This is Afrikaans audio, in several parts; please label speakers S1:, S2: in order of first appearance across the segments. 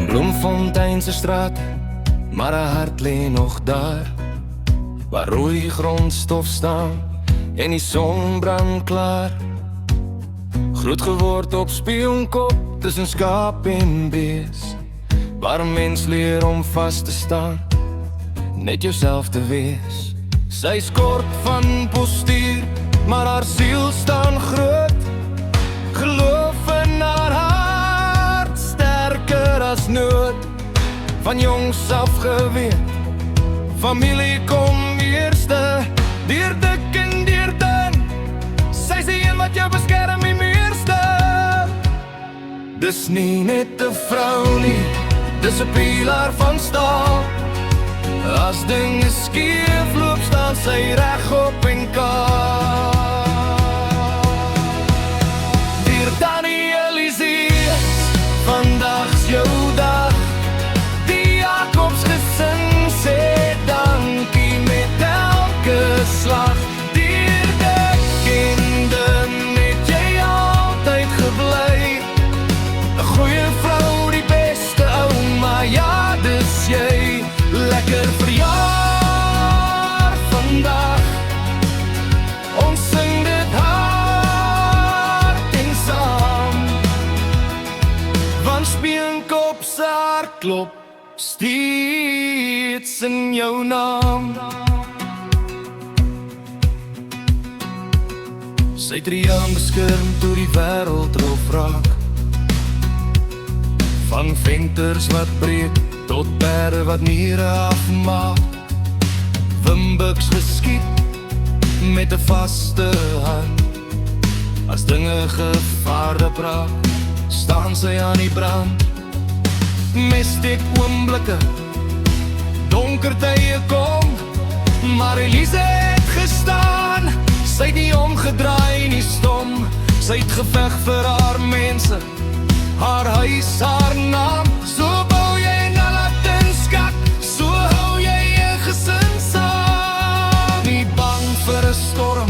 S1: Bloemfontein se straat, maar haar hart lê nog daar, waar rooi grondstof staan en die son brand klaar. Groot geword op Spionkop, tussen skaap en bees, waar 'n mens leer om vas te staan, net jouself te wees. Sy's kort van postuur, maar haar siel staan groot. Geloof in haar hart, sterker as nood. Van jongs af geweet, familie kom eerste. Deur dik en deur dun, sy's die een wat jou beskerm die meeste. Dis nie net 'n vrou nie, dis 'n pilaar van staal. As dinge skeef loop, staan sy regop en kaal. Dier Tannie Elise's, vandag's jou dag. Die Jacobs gesin sê dankie met elke slag. Dier dik en dun het jy altyd gebly. 'n goeie vrou, die beste ouma, ja dis jy. Lekker verjaar vandag, ons sing dit hard en saam, want Spionkop se hart klop steeds in jou naam. Sy triaan beskerm toe die wêreld rof raak, van venters wat breek tot perde wat niere afmaak. Wimbuks geskiet met 'n vaste hand. As dinge gevaarde praat, staan sy aan die brand. Mestek oomblikke, donker tye kom, maar Elise het gestaan. Sy het nie omgedraai nie stom, sy het geveg vir haar mense, haar huis, haar naam. So bou jy Nalatinskak, so hou jy 'n gesin saam. Nie bang vir 'n storm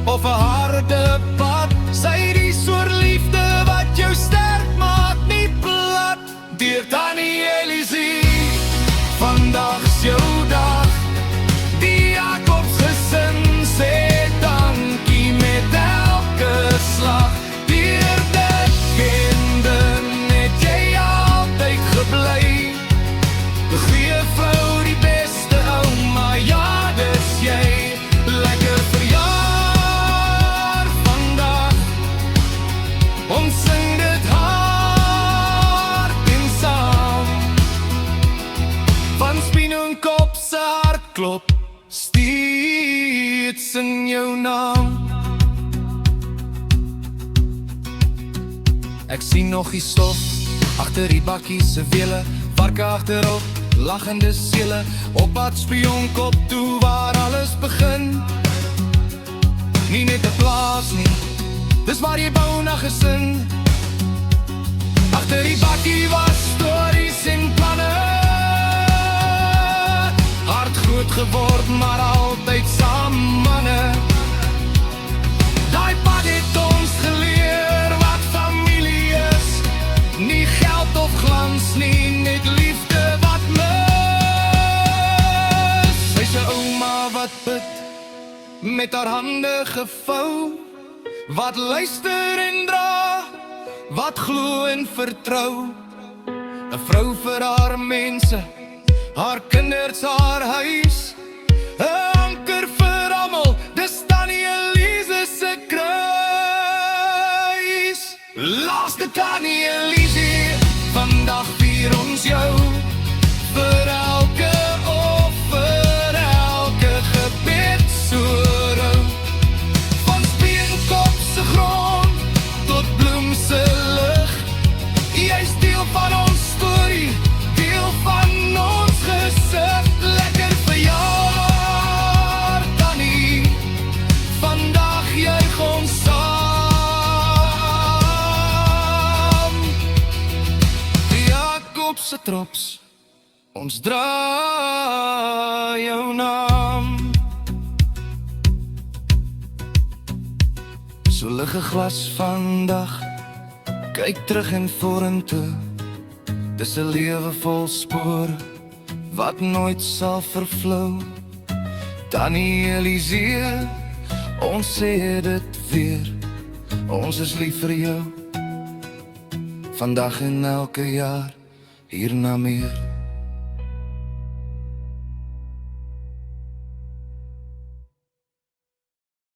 S1: of 'n harde pad, sy het die soort liefde wat jou sterk maak, nie plat. Deur Tannie Elise, vandag's jou dag. Die Jacobs gesin sê dankie met elke slag. Deur dik en dun het jy altyd gebly. 'n goeie vrou, die beste ouma, ja dis jy. Lekker verjaar vandag, ons sing dit hard en saam, van Spionkop se hart klop steeds in jou naam. Ek sien nog die stof agter die bakkie se wiele, varke agterop, lachende seele, op pad Spionkop toe waar alles begin. Nie net 'n plaas nie, dis waar jy bou na gesin. Agter die bakkie was stories en planne, hard groot geword, maar altyd saam manne. Daai pad het ons geleer wat familie is, nie geld of glans nie, net liefde wat mis. Sy's 'n ouma wat bid, met haar hande gevou, wat luister en dra, wat glo en vertrou. 'n vrou vir haar mense, haar kinders, haar huis, 'n anker vir almal, dis Tannie Elise se kruis. Laaste Tannie Elise, vandag vier ons jou, vir elke offer, elke gebed so rou. Van Spionkop se grond tot bloem se lig, jy's deel van ons storie, deel van ons gesig. Lekker verjaar Tannie, vandag juig ons saam. Die Jacobse trops, ons dra jou naam. So lig 'n glas vandag, kyk terug en vorentoe. Dis 'n lewe vol spore wat nooit sal vervlou. Tannie Eliseer, ons sê dit weer, ons is lief vir jou, vandag en elke jaar hierna meer.